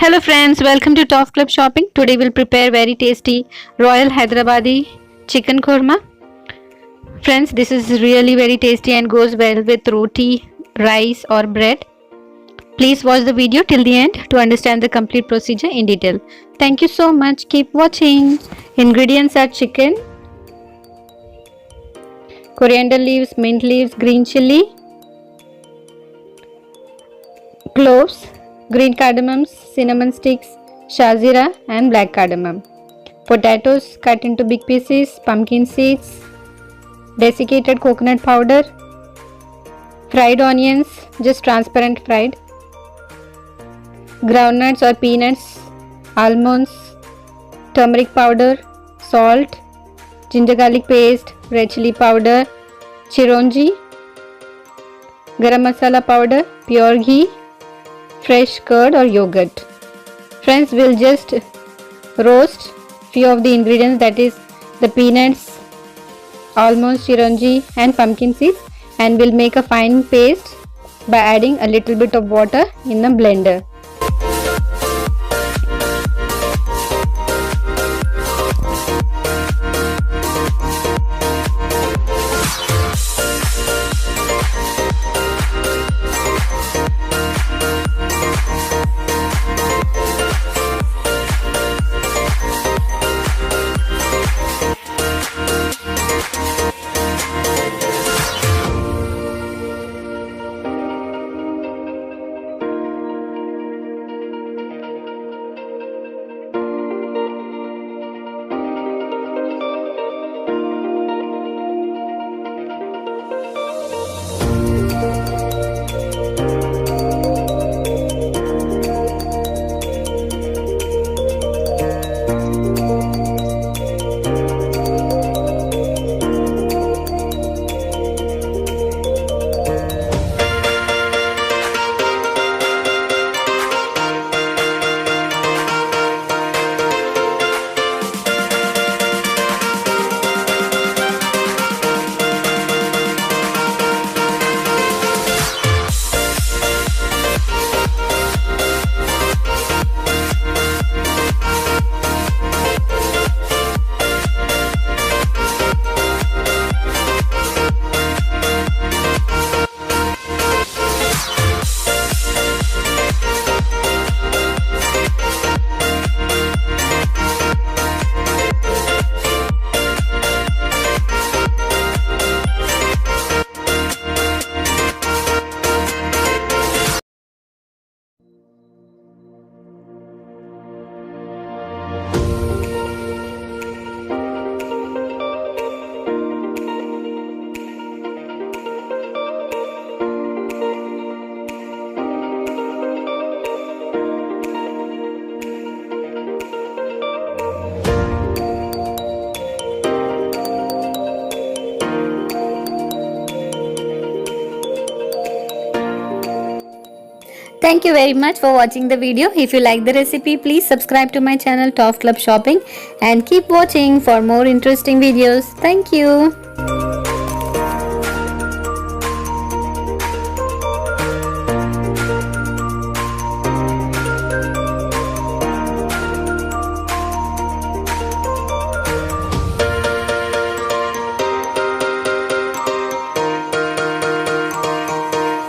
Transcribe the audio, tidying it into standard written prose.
Hello friends, welcome to TOFF CLUB Shopping. Today we'll prepare very tasty Royal Hyderabadi chicken korma. Friends, this is really very tasty and goes well with roti, rice or bread. Please watch the video till the end to understand the complete procedure in detail. Thank you so much. Keep watching. Ingredients are chicken, coriander leaves, mint leaves, green chilli, cloves, green cardamoms, cinnamon sticks, Shahzeera and black cardamom. Potatoes cut into big pieces, pumpkin seeds, desiccated coconut powder, fried onions, just transparent fried, groundnuts or peanuts, almonds, turmeric powder, salt, ginger garlic paste, red chilli powder, Chirongi, Garam masala powder, pure ghee, fresh curd or yogurt. Friends, we'll just roast few of the ingredients, that is the peanuts, almonds, chirongi and pumpkin seeds, and we'll make a fine paste by adding a little bit of water in the blender. Thank you very much for watching the video. If you like the recipe, please subscribe to my channel TOFF CLUB Shopping and keep watching for more interesting videos. Thank you.